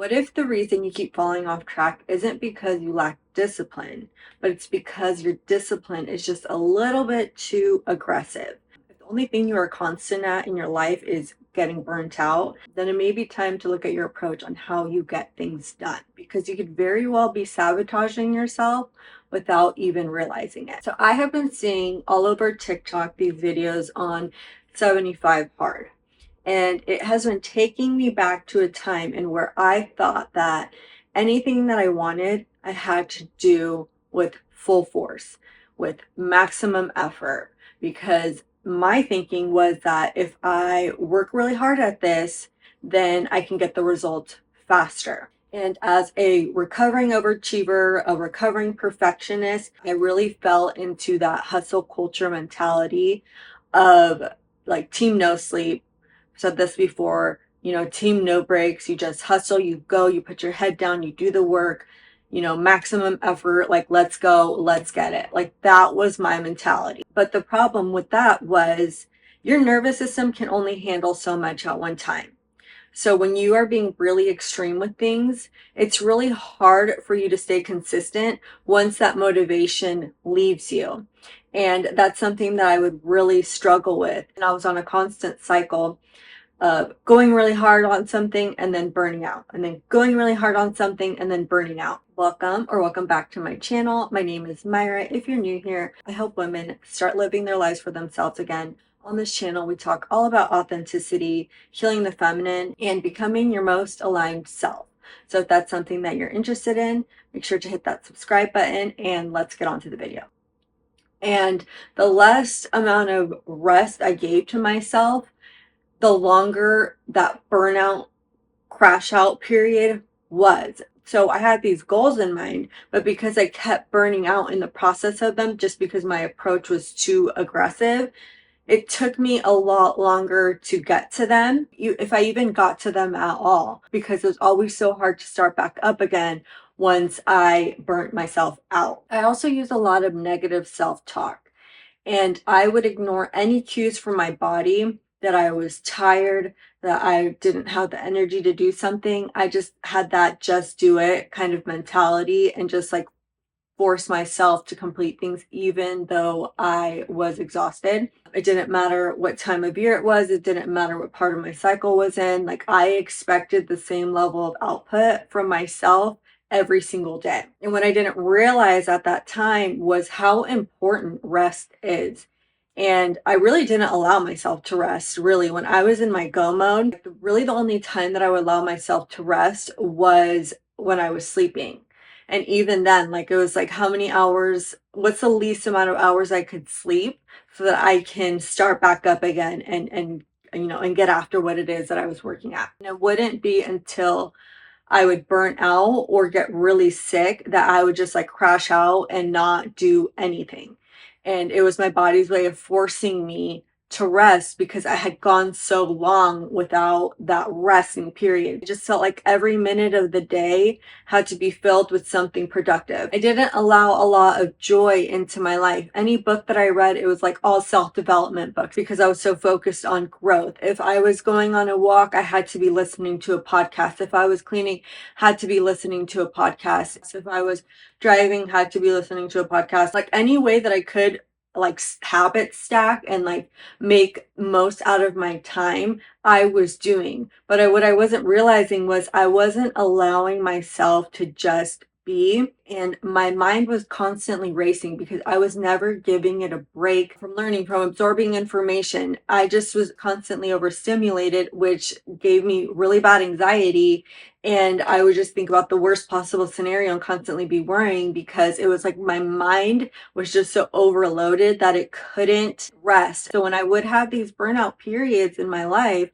What if the reason you keep falling off track isn't because you lack discipline, but it's because your discipline is just a little bit too aggressive? If the only thing you are constant at in your life is getting burnt out, then it may be time to look at your approach on how you get things done, because you could very well be sabotaging yourself without even realizing it. So I have been seeing all over TikTok these videos on 75 hard. And it has been taking me back to a time in where I thought that anything that I wanted, I had to do with full force, with maximum effort, because my thinking was that if I work really hard at this, then I can get the result faster. And as a recovering overachiever, a recovering perfectionist, I really fell into that hustle culture mentality of like team no sleep. Said this before, team no breaks. You just hustle, you go, you put your head down, you do the work, maximum effort, like let's go, let's get it. Like that was my mentality. But the problem with that was your nervous system can only handle so much at one time. So when you are being really extreme with things, it's really hard for you to stay consistent once that motivation leaves you. And that's something that I would really struggle with. And I was on a constant cycle of going really hard on something and then burning out, and then going really hard on something and then burning out. Welcome back to my channel. My name is Mayra. If you're new here, I help women start living their lives for themselves again. On this channel, we talk all about authenticity, healing the feminine, and becoming your most aligned self. So if that's something that you're interested in, make sure to hit that subscribe button and let's get on to the video. And the less amount of rest I gave to myself, the longer that burnout crash out period was. So I had these goals in mind, but because I kept burning out in the process of them, just because my approach was too aggressive, it took me a lot longer to get to them, if I even got to them at all, because it was always so hard to start back up again once I burnt myself out. I also use a lot of negative self-talk, and I would ignore any cues from my body that I was tired, that I didn't have the energy to do something. I just had that just do it kind of mentality and just like force myself to complete things even though I was exhausted. It didn't matter what time of year it was. It didn't matter what part of my cycle was in. Like I expected the same level of output from myself every single day. And what I didn't realize at that time was how important rest is. And I really didn't allow myself to rest really when I was in my go mode. Really the only time that I would allow myself to rest was when I was sleeping. And even then, like it was like how many hours, what's the least amount of hours I could sleep so that I can start back up again and get after what it is that I was working at. And it wouldn't be until I would burn out or get really sick that I would just like crash out and not do anything. And it was my body's way of forcing me to rest because I had gone so long without that resting period. It just felt like every minute of the day had to be filled with something productive. I didn't allow a lot of joy into my life. Any book that I read, it was like all self-development books because I was so focused on growth. If I was going on a walk, I had to be listening to a podcast. If I was cleaning, had to be listening to a podcast. If I was driving, had to be listening to a podcast. Like any way that I could like habit stack and like make most out of my time, I was doing. But what I wasn't realizing was I wasn't allowing myself to just be, and my mind was constantly racing because I was never giving it a break from learning, from absorbing information. I just was constantly overstimulated, which gave me really bad anxiety, and I would just think about the worst possible scenario and constantly be worrying because it was like my mind was just so overloaded that it couldn't rest. So when I would have these burnout periods in my life,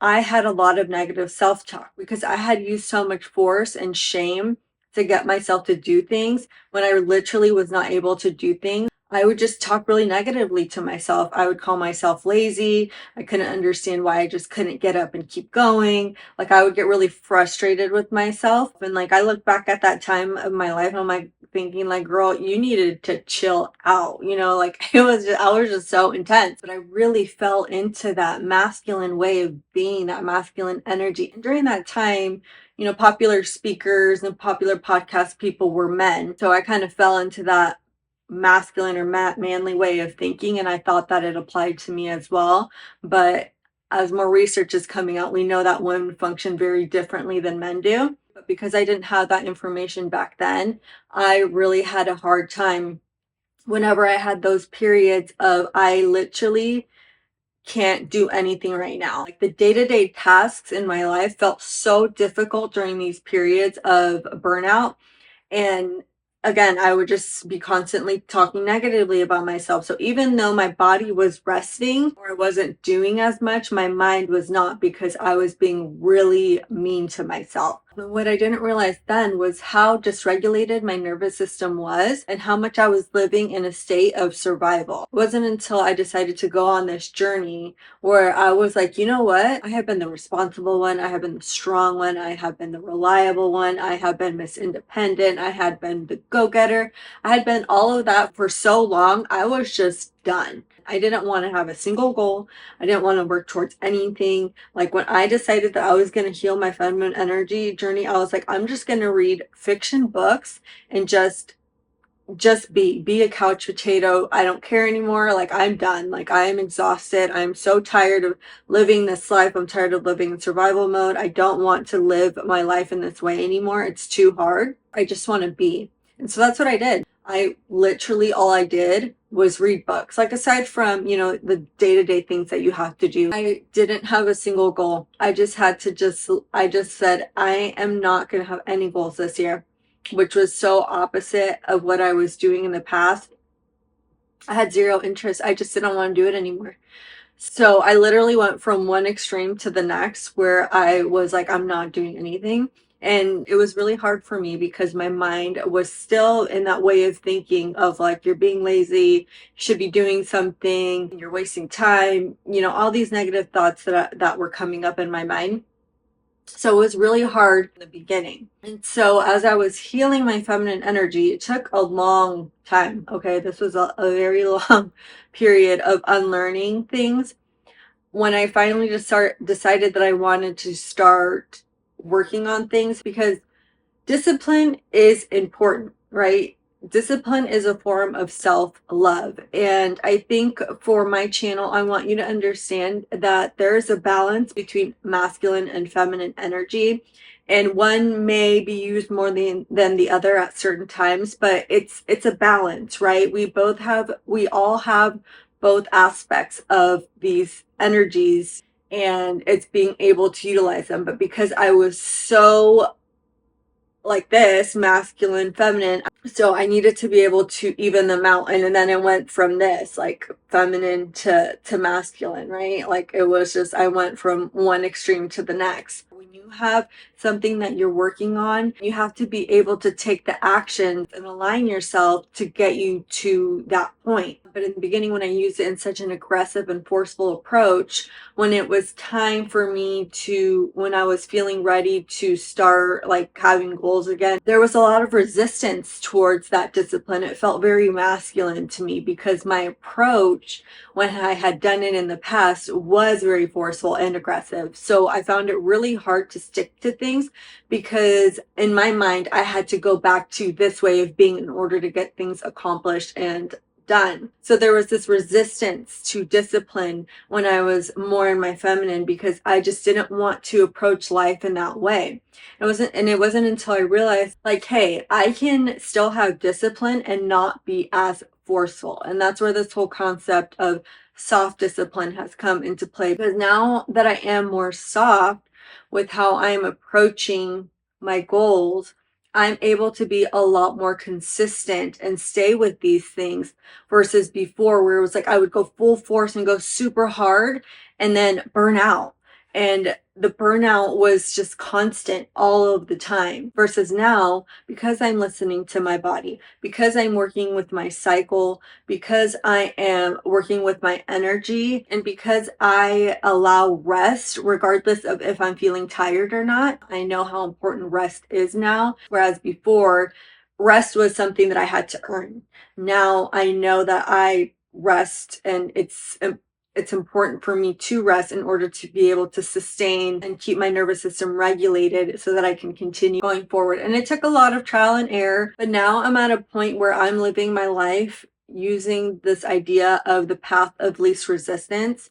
I had a lot of negative self-talk because I had used so much force and shame to get myself to do things when I literally was not able to do things. I would just talk really negatively to myself. I would call myself lazy. I couldn't understand why I just couldn't get up and keep going. Like I would get really frustrated with myself. And like I look back at that time of my life and I'm like thinking like, girl, you needed to chill out. Like I was just so intense. But I really fell into that masculine way of being, that masculine energy. And during that time, popular speakers and popular podcast people were men. So I kind of fell into that masculine or manly way of thinking, and I thought that it applied to me as well. But as more research is coming out, we know that women function very differently than men do. But because I didn't have that information back then, I really had a hard time whenever I had those periods of I literally can't do anything right now. Like the day-to-day tasks in my life felt so difficult during these periods of burnout. And again, I would just be constantly talking negatively about myself. So even though my body was resting or I wasn't doing as much, my mind was not, because I was being really mean to myself. And what I didn't realize then was how dysregulated my nervous system was and how much I was living in a state of survival. It wasn't until I decided to go on this journey where I was like, you know what? I have been the responsible one. I have been the strong one. I have been the reliable one. I have been Miss Independent. I had been the go-getter. I had been all of that for so long. I was just done. I didn't want to have a single goal. I didn't want to work towards anything. Like when I decided that I was going to heal my feminine energy journey, I was like, I'm just going to read fiction books and just be a couch potato. I don't care anymore. Like I'm done. Like I am exhausted. I'm so tired of living this life. I'm tired of living in survival mode. I don't want to live my life in this way anymore. It's too hard. I just want to be. And so that's what I did. I literally, all I did was read books. Like aside from, the day-to-day things that you have to do, I didn't have a single goal. I just said, I am not going to have any goals this year, which was so opposite of what I was doing in the past. I had zero interest. I just didn't want to do it anymore. So I literally went from one extreme to the next where I was like, I'm not doing anything. And it was really hard for me because my mind was still in that way of thinking of like, you're being lazy, you should be doing something, you're wasting time, all these negative thoughts that were coming up in my mind. So it was really hard in the beginning. And so as I was healing my feminine energy, it took a long time. Okay. This was a very long period of unlearning things. When I finally decided that I wanted to start working on things, because discipline is important, right? Discipline is a form of self-love. And I think for my channel, I want you to understand that there is a balance between masculine and feminine energy. And one may be used more than the other at certain times, but it's a balance, right? We all have both aspects of these energies, and it's being able to utilize them. But because I was so like this, masculine, feminine, so I needed to be able to even them out. And then it went from this, like feminine to masculine, right? Like it was just, I went from one extreme to the next. When you have something that you're working on, you have to be able to take the actions and align yourself to get you to that point. But in the beginning, when I used it in such an aggressive and forceful approach, when it was time for me when I was feeling ready to start like having goals again, there was a lot of resistance towards that discipline. It felt very masculine to me because my approach when I had done it in the past was very forceful and aggressive. So I found it really hard to stick to things because in my mind, I had to go back to this way of being in order to get things accomplished and done. So there was this resistance to discipline when I was more in my feminine because I just didn't want to approach life in that way. It wasn't until I realized like, hey, I can still have discipline and not be as forceful. And that's where this whole concept of soft discipline has come into play, because now that I am more soft with how I'm approaching my goals, I'm able to be a lot more consistent and stay with these things versus before where it was like I would go full force and go super hard and then burn out. And the burnout was just constant all of the time versus now, because I'm listening to my body, because I'm working with my cycle, because I am working with my energy, and because I allow rest regardless of if I'm feeling tired or not. I know how important rest is now, whereas before rest was something that I had to earn. Now I know that I rest and it's important for me to rest in order to be able to sustain and keep my nervous system regulated so that I can continue going forward. And it took a lot of trial and error, but now I'm at a point where I'm living my life using this idea of the path of least resistance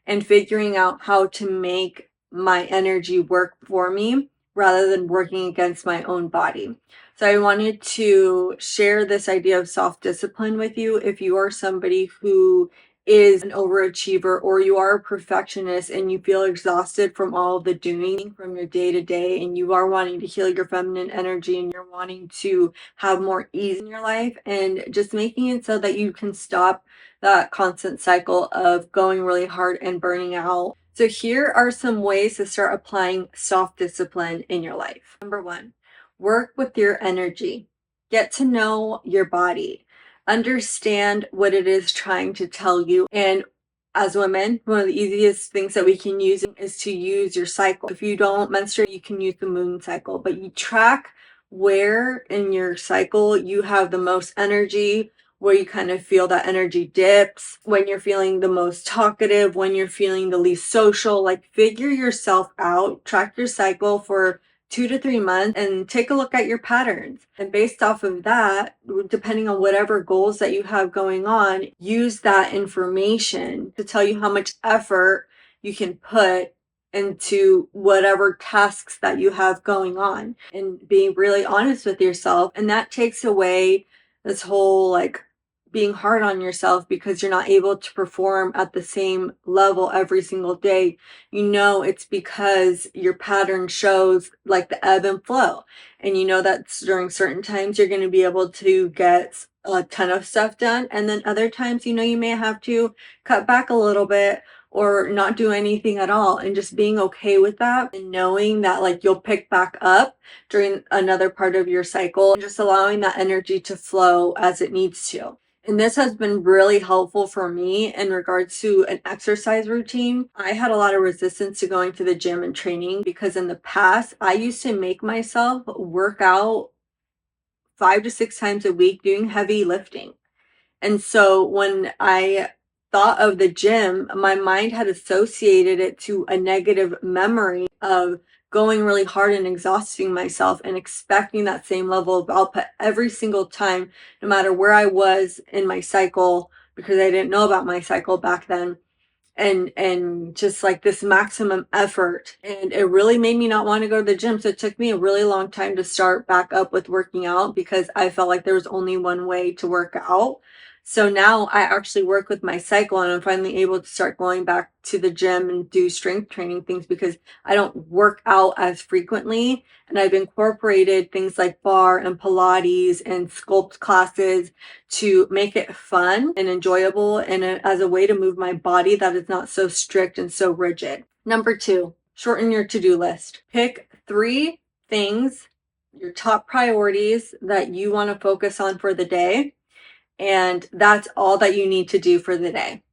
and figuring out how to make my energy work for me rather than working against my own body. So I wanted to share this idea of self-discipline with you if you are somebody who is an overachiever or you are a perfectionist and you feel exhausted from all of the doing from your day to day and you are wanting to heal your feminine energy and you're wanting to have more ease in your life and just making it so that you can stop that constant cycle of going really hard and burning out. So here are some ways to start applying self-discipline in your life. Number one, work with your energy. Get to know your body. Understand what it is trying to tell you. And as women, one of the easiest things that we can use is to use your cycle. If you don't menstruate, you can use the moon cycle, but you track where in your cycle you have the most energy, where you kind of feel that energy dips, when you're feeling the most talkative, when you're feeling the least social. Like, figure yourself out, track your cycle for 2 to 3 months and take a look at your patterns. And based off of that, depending on whatever goals that you have going on, use that information to tell you how much effort you can put into whatever tasks that you have going on and being really honest with yourself. And that takes away this whole like being hard on yourself because you're not able to perform at the same level every single day. You know, it's because your pattern shows like the ebb and flow. And you know that during certain times you're going to be able to get a ton of stuff done. And then other times, you know, you may have to cut back a little bit or not do anything at all, and just being okay with that and knowing that like you'll pick back up during another part of your cycle and just allowing that energy to flow as it needs to. And this has been really helpful for me in regards to an exercise routine. I had a lot of resistance to going to the gym and training because in the past, I used to make myself work out 5 to 6 times a week doing heavy lifting. And so when I thought of the gym, my mind had associated it to a negative memory of going really hard and exhausting myself and expecting that same level of output every single time, no matter where I was in my cycle, because I didn't know about my cycle back then. And just like this maximum effort, and it really made me not want to go to the gym. So it took me a really long time to start back up with working out because I felt like there was only one way to work out. So now I actually work with my cycle and I'm finally able to start going back to the gym and do strength training things because I don't work out as frequently. And I've incorporated things like bar and Pilates and sculpt classes to make it fun and enjoyable and as a way to move my body that is not so strict and so rigid. Number two, shorten your to-do list. Pick 3 things, your top priorities that you want to focus on for the day. And that's all that you need to do for the day.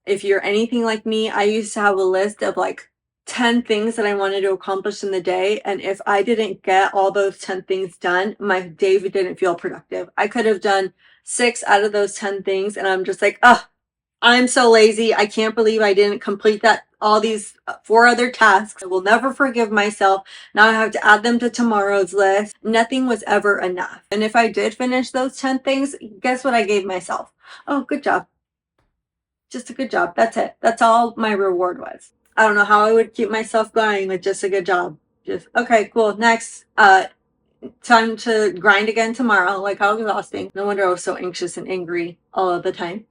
If you're anything like me, I used to have a list of like 10 things that I wanted to accomplish in the day. And if I didn't get all those 10 things done, my day didn't feel productive. I could have done 6 out of those 10 things. And I'm just like, oh, I'm so lazy. I can't believe I didn't complete all these 4 other tasks. I will never forgive myself. Now I have to add them to tomorrow's list. Nothing was ever enough. And if I did finish those 10 things, guess what I gave myself? Oh, good job. Just a good job. That's it. That's all my reward was. I don't know how I would keep myself going with just a good job. Just, okay, cool. Next, time to grind again tomorrow. Like, how exhausting. No wonder I was so anxious and angry all of the time.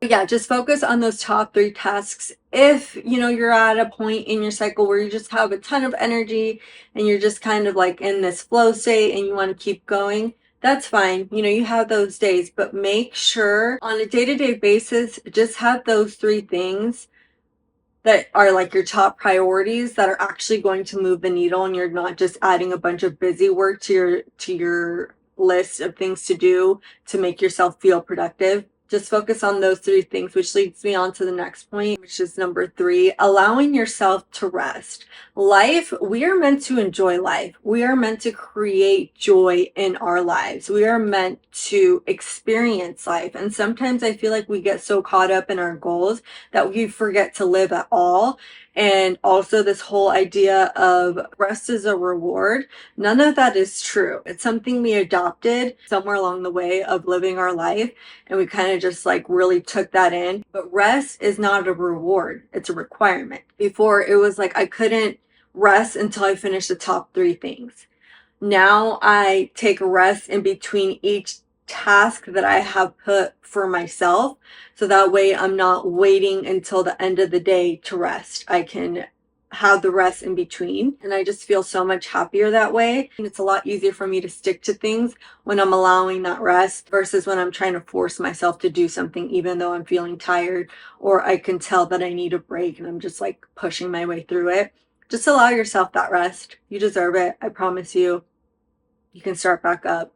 Yeah, just focus on those top 3 tasks. If, you're at a point in your cycle where you just have a ton of energy and you're just kind of like in this flow state and you want to keep going, that's fine. You have those days, but make sure on a day-to-day basis, just have those 3 things that are like your top priorities that are actually going to move the needle, and you're not just adding a bunch of busy work to your list of things to do to make yourself feel productive. Just focus on those three things, which leads me on to the next point, which is number 3, allowing yourself to rest. Life, we are meant to enjoy life. We are meant to create joy in our lives. We are meant to experience life. And sometimes I feel like we get so caught up in our goals that we forget to live at all. And also this whole idea of rest is a reward. None of that is true. It's something we adopted somewhere along the way of living our life, and we kind of just like really took that in. But rest is not a reward, it's a requirement. Before, it was like I couldn't rest until I finished the top 3 things. Now I take a rest in between each task that I have put for myself, so that way I'm not waiting until the end of the day to rest. I can have the rest in between, and I just feel so much happier that way. And it's a lot easier for me to stick to things when I'm allowing that rest versus when I'm trying to force myself to do something even though I'm feeling tired, or I can tell that I need a break and I'm just like pushing my way through it. Just allow yourself that rest. You deserve it. I promise you. You can start back up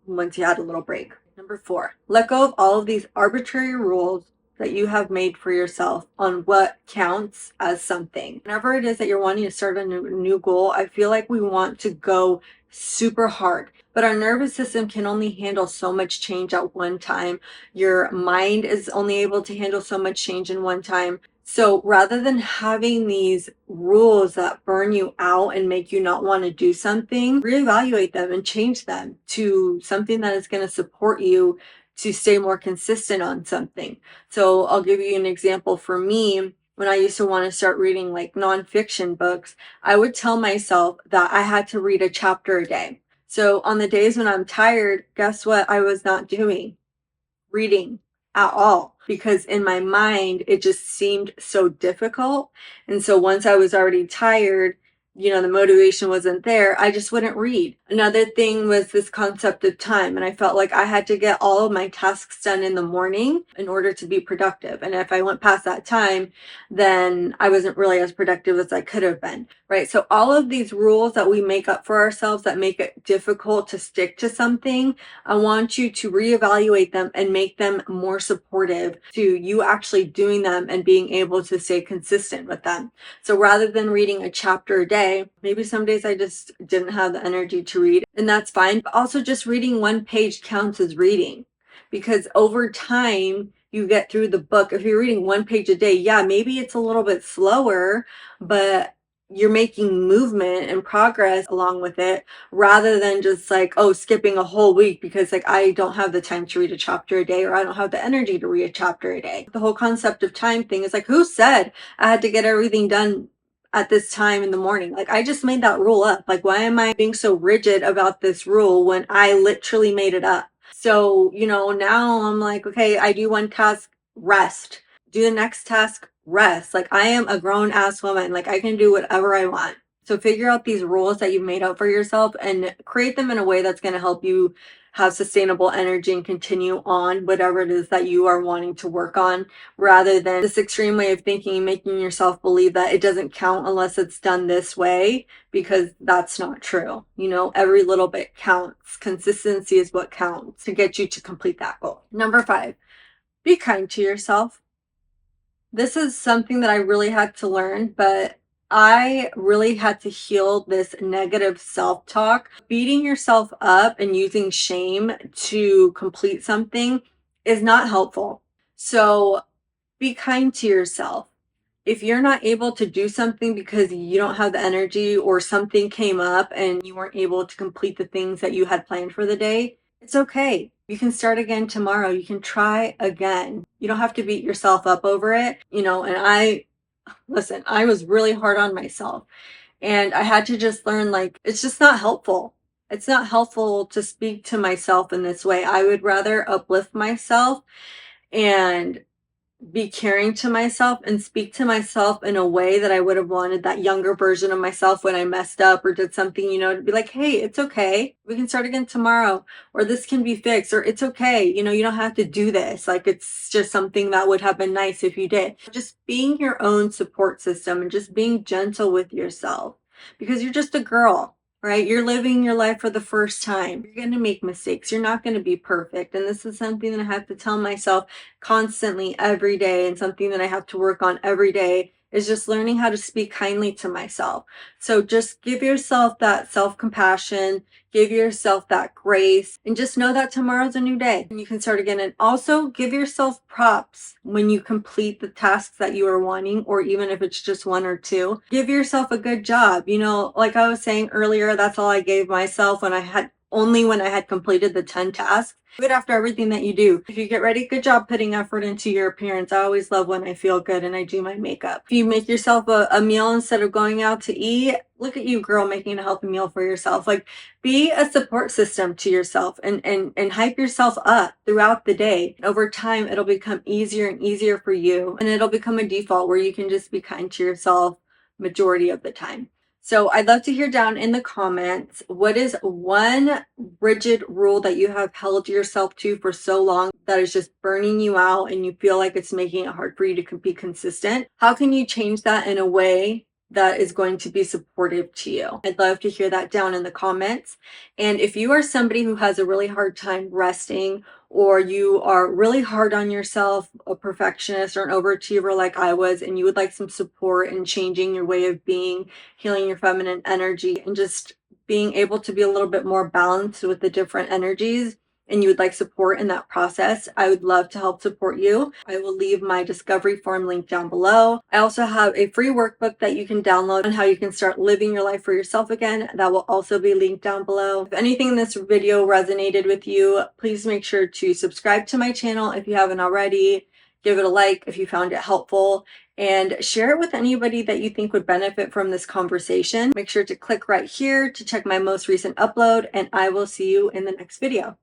once you had a little break. Number 4, let go of all of these arbitrary rules that you have made for yourself on what counts as something. Whenever it is that you're wanting to start a new goal, I feel like we want to go super hard, but our nervous system can only handle so much change at one time. Your mind is only able to handle so much change in one time. So rather than having these rules that burn you out and make you not want to do something, reevaluate them and change them to something that is going to support you to stay more consistent on something. So I'll give you an example. For me, when I used to want to start reading like nonfiction books, I would tell myself that I had to read a chapter a day. So on the days when I'm tired, guess what I was not doing? Reading at all, because in my mind it just seemed so difficult. And so once I was already tired, the motivation wasn't there, I just wouldn't read. Another thing was this concept of time, and I felt like I had to get all of my tasks done in the morning in order to be productive. And if I went past that time, then I wasn't really as productive as I could have been, right? So all of these rules that we make up for ourselves that make it difficult to stick to something, I want you to reevaluate them and make them more supportive to you actually doing them and being able to stay consistent with them. So rather than reading a chapter a day, maybe some days I just didn't have the energy to read, and that's fine. But also just reading one page counts as reading, because over time you get through the book. If you're reading one page a day, yeah, maybe it's a little bit slower, but you're making movement and progress along with it, rather than just like, oh, skipping a whole week because like I don't have the time to read a chapter a day, or I don't have the energy to read a chapter a day. The whole concept of time thing is like, who said I had to get everything done at this time in the morning? Like, I just made that rule up. Like, why am I being so rigid about this rule when I literally made it up? So, now I'm like, okay, I do one task, rest. Do the next task, rest. Like, I am a grown ass woman. Like, I can do whatever I want. So figure out these rules that you've made up for yourself and create them in a way that's going to help you have sustainable energy and continue on whatever it is that you are wanting to work on, rather than this extreme way of thinking and making yourself believe that it doesn't count unless it's done this way, because that's not true. Every little bit counts. Consistency is what counts to get you to complete that goal. Number 5, be kind to yourself. This is something that I really had to learn, but I really had to heal this negative self-talk. Beating yourself up and using shame to complete something is not helpful. So be kind to yourself. If you're not able to do something because you don't have the energy, or something came up and you weren't able to complete the things that you had planned for the day, it's okay. You can start again tomorrow. You can try again. You don't have to beat yourself up over it. And I was really hard on myself, and I had to just learn, like, it's just not helpful. It's not helpful to speak to myself in this way. I would rather uplift myself and be caring to myself and speak to myself in a way that I would have wanted that younger version of myself when I messed up or did something, to be like, hey, it's okay. We can start again tomorrow, or this can be fixed, or it's okay. You don't have to do this. Like, it's just something that would have been nice if you did. Just being your own support system and just being gentle with yourself, because you're just a girl. right? You're living your life for the first time. You're going to make mistakes. You're not going to be perfect. And this is something that I have to tell myself constantly every day, and something that I have to work on every day is just learning how to speak kindly to myself. So just give yourself that self-compassion, give yourself that grace, and just know that tomorrow's a new day and you can start again. And also give yourself props when you complete the tasks that you are wanting, or even if it's just one or two. Give yourself a good job. You know, like I was saying earlier, that's all I gave myself when I had completed the 10 tasks. Do it after everything that you do. If you get ready, good job putting effort into your appearance. I always love when I feel good and I do my makeup. If you make yourself a meal instead of going out to eat, look at you, girl, making a healthy meal for yourself. Like, be a support system to yourself, and hype yourself up throughout the day. Over time, it'll become easier and easier for you, and it'll become a default where you can just be kind to yourself majority of the time. So I'd love to hear down in the comments, what is one rigid rule that you have held yourself to for so long that is just burning you out and you feel like it's making it hard for you to be consistent? How can you change that in a way that is going to be supportive to you? I'd love to hear that down in the comments. And if you are somebody who has a really hard time resting, or you are really hard on yourself, a perfectionist or an overachiever like I was, and you would like some support in changing your way of being, healing your feminine energy, and just being able to be a little bit more balanced with the different energies, and you would like support in that process, I would love to help support you. I will leave my discovery form link down below. I also have a free workbook that you can download on how you can start living your life for yourself again. That will also be linked down below. If anything in this video resonated with you, please make sure to subscribe to my channel if you haven't already. Give it a like if you found it helpful, and share it with anybody that you think would benefit from this conversation. Make sure to click right here to check my most recent upload, and I will see you in the next video.